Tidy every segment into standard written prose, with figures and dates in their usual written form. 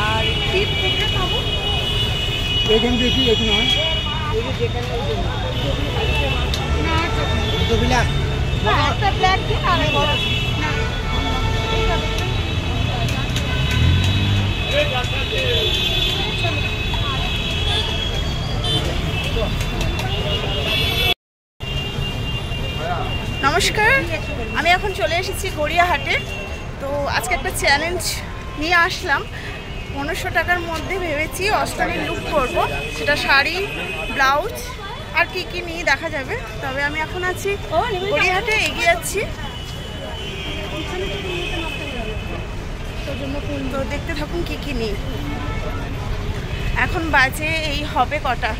আর টিপ কোথায় পাবো? এখান দেখি এখানে হয় একটা ব্ল্যাক টি আর নমস্কার, আমি এখন চলে এসেছি গড়িয়াহাটে। তো আজকে একটা চ্যালেঞ্জ নিয়ে আসলাম। 1500 টাকার মধ্যে ভেবেছি অষ্টমীর লুক করবো, সেটা শাড়ি, ব্লাউজ আর কি কি নিয়ে দেখা যাবে। তবে আমি এখন আছি গড়িয়াহাটে, এগিয়ে যাচ্ছি। তো দেখতে থাকুন কি কি নিই। এখন বাজে এই হবে কটা,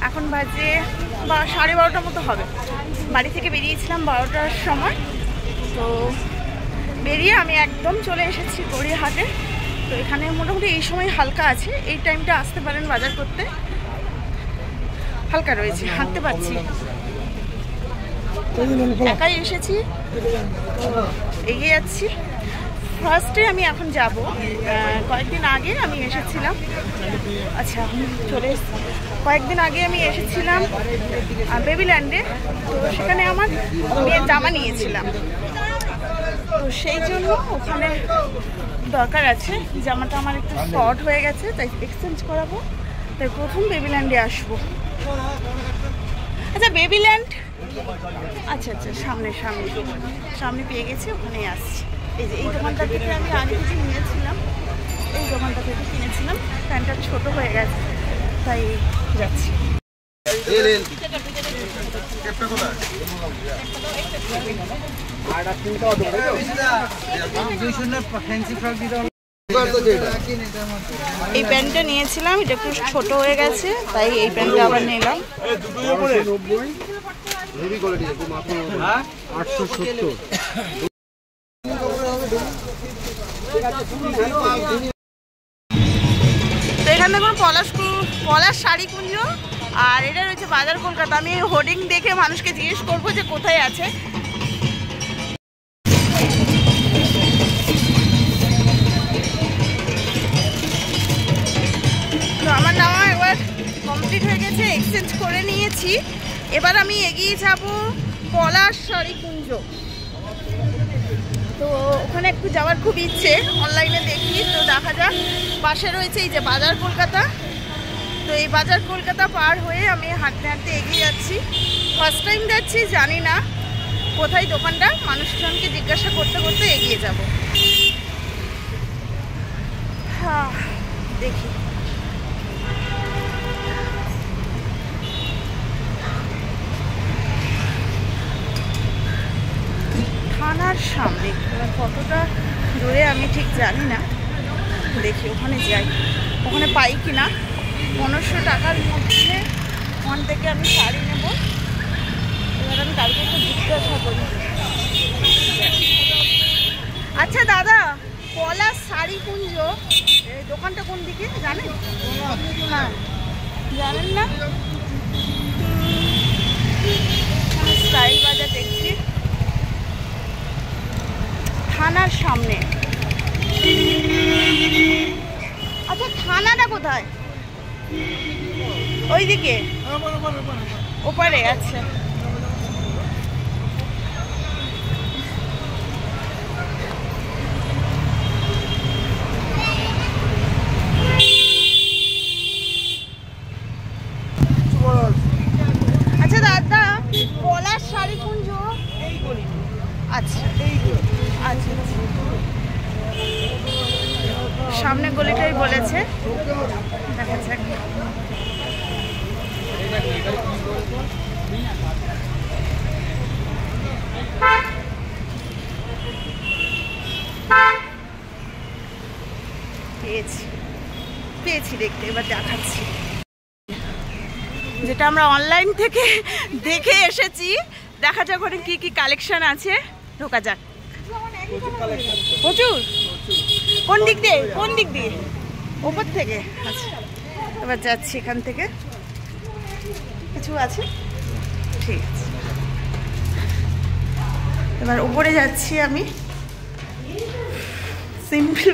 এখন বাজে 12:30 মতো হবে। বাড়ি থেকে বেরিয়েছিলাম 12টার সময়। তো বেরিয়ে আমি একদম চলে এসেছি গড়িয়াহাটে। তো এখানে মোটামুটি এই সময় হালকা আছে, এই টাইমটা আসতে পারেন বাজার করতে। হালকা রয়েছে, হাঁটতে পারছি। একাই এসেছি, এগিয়ে যাচ্ছি। ফার্স্টে আমি এখন যাব, কয়েকদিন আগে আমি এসেছিলাম। আচ্ছা, চলে এসেছি। কয়েকদিন আগে আমি এসেছিলাম বেবিল্যান্ডে। তো সেখানে আমার মেয়ের জামা নিয়েছিলাম। তো সেই জন্য ওখানে দরকার আছে, জামাটা আমার একটু শর্ট হয়ে গেছে, তাই এক্সচেঞ্জ করাবো। তাই প্রথম বেবিল্যান্ডে আসবো। আচ্ছা, বেবিল্যান্ড, আচ্ছা আচ্ছা, সামনে সামনে সামনে পেয়ে গেছি, ওখানেই আসছি। এই যে এই দোকানটা থেকে আমি আগে কিছু নিয়েছিলাম, এই দোকানটা থেকে কিনেছিলাম। প্যান্টটা ছোট হয়ে গেছে, তাই যাচ্ছি। এই প্যান্টটা নিয়েছিলাম, এটা একটু ছোট হয়ে গেছে, তাই এই প্যান্টটা আবার নিলাম। 870। তো এখানে দেখুন পলাশ শাড়ি কুঞ্জ, আর এটা রয়েছে বাজার কলকাতা। আমি হোর্ডিং দেখে মানুষকে জিজ্ঞেস করবো যে কোথায় আছে। তো আমার নেওয়া একবার কমপ্লিট হয়ে গেছে, এক্সচেঞ্জ করে নিয়েছি। এবার আমি এগিয়ে যাব পলাশ শাড়ি কুঞ্জ। তো ওখানে একটু যাওয়ার খুব ইচ্ছে, অনলাইনে দেখি। তো দেখা যাক। পাশে রয়েছে এই যে বাজার কলকাতা। তো এই বাজার কলকাতা পার হয়ে আমি হাঁটতে হাঁটতে এগিয়ে যাচ্ছি। ফার্স্ট টাইম যাচ্ছি, জানি না কোথায় দোকানটা। মানুষজনকে জিজ্ঞাসা করতে করতে এগিয়ে যাব। হ্যাঁ, দেখি। থানার সামনে, কতটা দূরে আমি ঠিক জানি না। দেখি ওখানে যাই, ওখানে পাই কি না। 1500 টাকার মধ্যে ওখান থেকে আমি শাড়ি নেব। এবার আমি কালকে একটু জিজ্ঞাসা করি। আচ্ছা দাদা, পলাশ শাড়ি কুঞ্জ এই দোকানটা কোন দিকে জানেন? হ্যাঁ, জানেন না? স্টাইল বাজার দেখছি, থানার সামনে। আচ্ছা, থানাটা কোথায়? ওইদিকে, ওপারে। আচ্ছা, আচ্ছা দাদা, পলাশ শাড়ি কুঞ্জ এই গলি। আচ্ছা, আচ্ছা, সামনে গলিটাই বলেছে, দেখা যাক। পেয়েছি। পেয়েছি দেখতে, এবার দেখাচ্ছি। যেটা আমরা অনলাইন থেকে দেখে এসেছি, দেখা যাক ওখানে কি কি কালেকশন আছে। ঢোকা যাক। প্রচুর। কোন দিক দিয়ে? কোন দিক দিয়ে? ওপর থেকে? আচ্ছা, এবার যাচ্ছি এখান থেকে। কিছু আছে, ঠিক আছে। এবার উপরে যাচ্ছি আমি। সিম্পল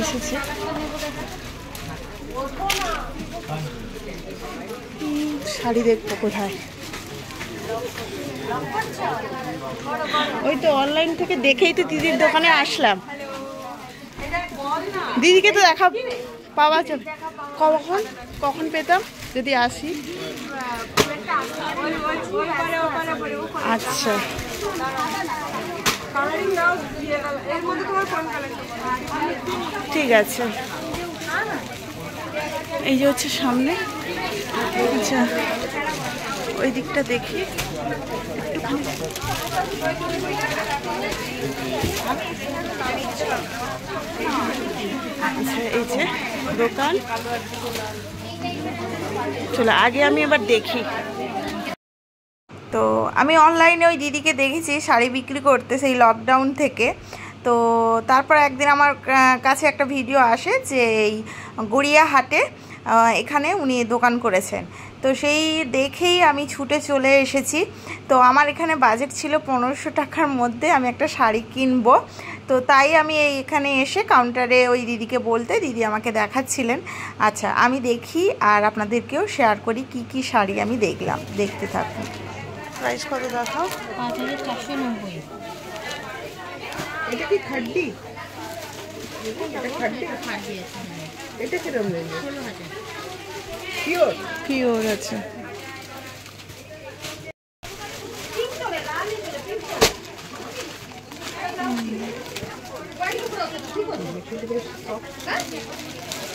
এসেছে। শাড়ি দেখবো কোথায়? ওই তো অনলাইন থেকে দেখেই তো দিদির দোকানে আসলাম। দিদিকে তো দেখা পাওয়া যাবে। কখন কখন পেতাম যদি আসি? আচ্ছা, ঠিক আছে। এই যে হচ্ছে সামনে। আচ্ছা, ওই দিকটা দেখি একটুখানি। আচ্ছা, এই যে দোকান। চলো আগে আমি এবার দেখি। তো আমি অনলাইনে ওই দিদিকে দেখেছি শাড়ি বিক্রি করতে সেই লকডাউন থেকে। তো তারপর একদিন আমার কাছে একটা ভিডিও আসে যে এই গড়িয়াহাটে এখানে উনি দোকান করেছেন। তো সেই দেখেই আমি ছুটে চলে এসেছি। তো আমার এখানে বাজেট ছিল 1500 টাকার মধ্যে আমি একটা শাড়ি কিনবো। তো তাই আমি এখানে এসে কাউন্টারে ওই দিদিকে বলতে দিদি আমাকে দেখাচ্ছিলেন। আচ্ছা, আমি দেখি আর আপনাদেরকেও শেয়ার করি কি কি শাড়ি আমি দেখলাম। দেখতে থাকুন। প্রাইস কত দেখাও? 5490। এটা কি খাড্ডি? এটা খাড্ডি? খাড্ডি আছে। এটা কিরকম রেঞ্জ? 16000। পিওর? পিওর আছে।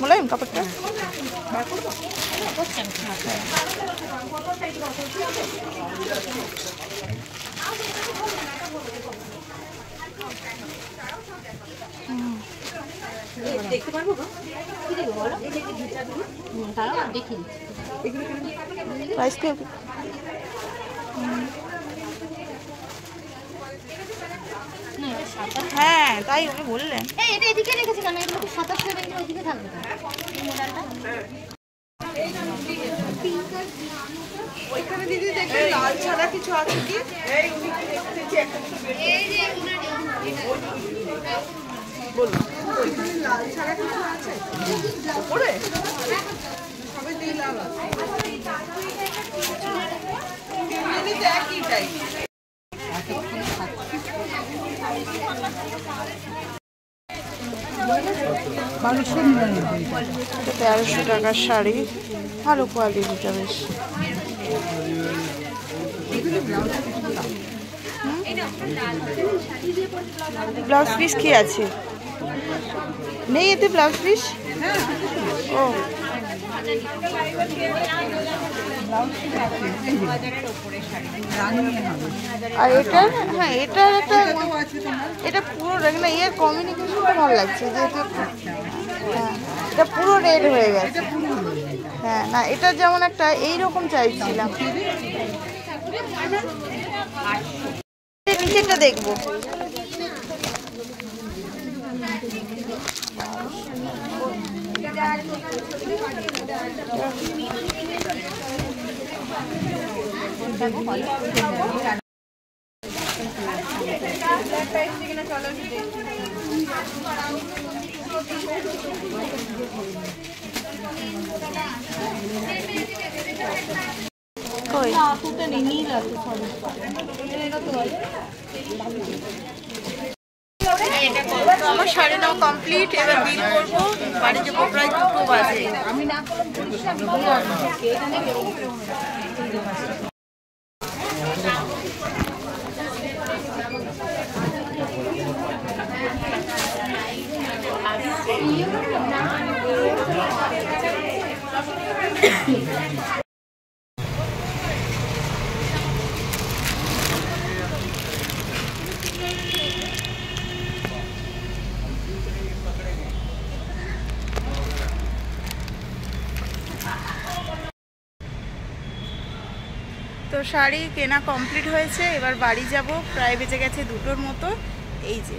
মোলায়েম কাপড়টা? দেখতে পারবো না? কি দেখবো বলো? তারাও দেখি। প্রাইস কি? হ্যাঁ, তাই উনি বললেন। এই এটা এদিকে রেখেছি কেন? এগুলো তো 2700 রেঞ্জের ওইদিকে থাকবে তো। এই মডেলটা ওইখানে দিদি দেখে লাল ছাড়া কিছু আছে কি? এই উনি কি দেখতেছি একটা কিছু বের করে। এই যে বলুন, ওইখানে লাল ছাড়া কিছু আছে উপরে? সবাই দিয়ে লাল আছে। তিনজনই তো একই টাইপ। 1300 টাকার শাড়ি, ভালো কোয়ালিটিটা বেশ। ব্লাউজ পিস কি আছে? নেই এতে ব্লাউজ পিস? ও, আর এটা? হ্যাঁ, এটার একটা, এটা পুরো না, এর কমিউনিকেশনটা ভালো লাগছে যেহেতু। হ্যাঁ, এটা পুরো রেড হয়ে গেছে। হ্যাঁ, না এটা যেমন একটা এইরকম চাইছিলাম। নিচেরটা দেখবো। আমার শাড়ি নাও কমপ্লিট। এবার বিল করবো, বাড়ি যাবো প্রায় 2 বাজে। আমি না শাড়ি কেনা কমপ্লিট হয়েছে, এবার বাড়ি যাব। প্রায় বেজে গেছে 2টোর মতো। এই যে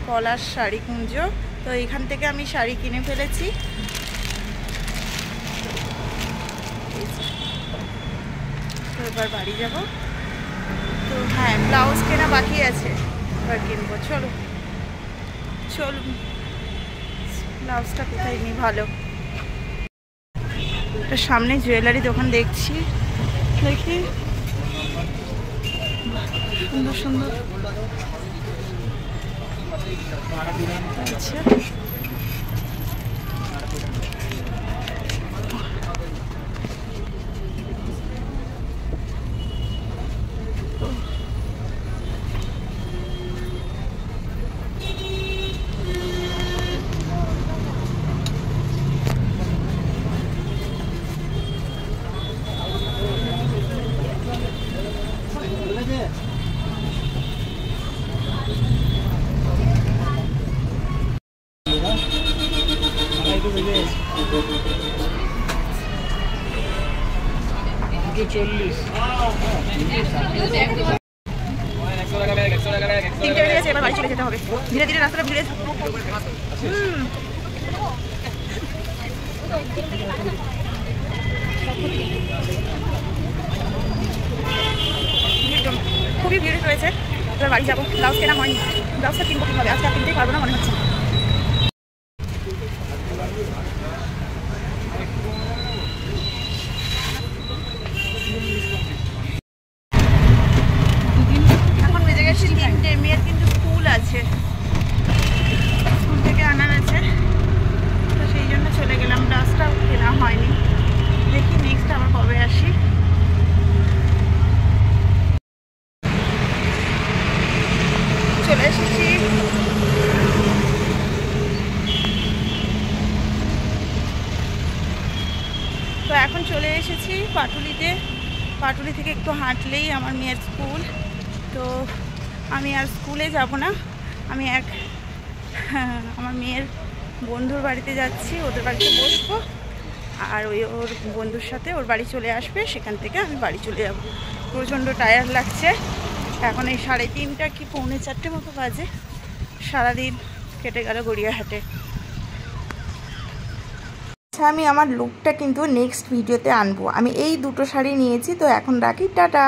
পলাশ শাড়ি কুঞ্জ, তো এখান থেকে আমি শাড়ি কিনে ফেলেছি। তো এবার বাড়ি যাব। তো হ্যাঁ, ব্লাউজ কেনা বাকি আছে, এবার কিনবো। চলো চলুন, ব্লাউজটা কোথায় নিই ভালো। একটা সামনে জুয়েলারি দোকান দেখছি, দেখি সুন্দর সুন্দর। আচ্ছা, তিনটে বেজে গেছে, এবার বাড়ি চলে যেতে হবে। ধীরে ধীরে রাস্তাটা ভিড়ে। খুবই ভিড় রয়েছে, এবার বাড়ি যাবো। ব্লাউজ কেনা হয়নি, ব্লাউজটা কিনবো কিভাবে, আজকে আর কিনতেই পারবো না মনে হচ্ছে। এখন বেজে গেছে 3টে, মেয়ের কিন্তু স্কুল আছে, স্কুল থেকে আনার আছে, তো সেই জন্য চলে গেলাম। ব্লাউজটাও কেনা হয়নি, দেখি নেক্সট আবার কবে আসি। চলে এসেছি। তো এখন চলে এসেছি পাটুলিতে। পাটুলি থেকে একটু হাঁটলেই আমার মেয়ের স্কুল। তো আমি আর স্কুলে যাব না, আমি আমার মেয়ের বন্ধুর বাড়িতে যাচ্ছি, ওদের বাড়িতে বসবো, আর ওর বন্ধুর সাথে ওর বাড়ি চলে আসবে, সেখান থেকে আমি বাড়ি চলে যাব। প্রচণ্ড টায়ার্ড লাগছে। এখন এই 3:30 কি 3:45 মতো বাজে। সারাদিন কেটে গেল গড়িয়াহাটে। আচ্ছা, আমি আমার লুকটা কিন্তু নেক্সট ভিডিওতে আনবো। আমি এই 2টো শাড়ি নিয়েছি, তো এখন রাখি, টাটা।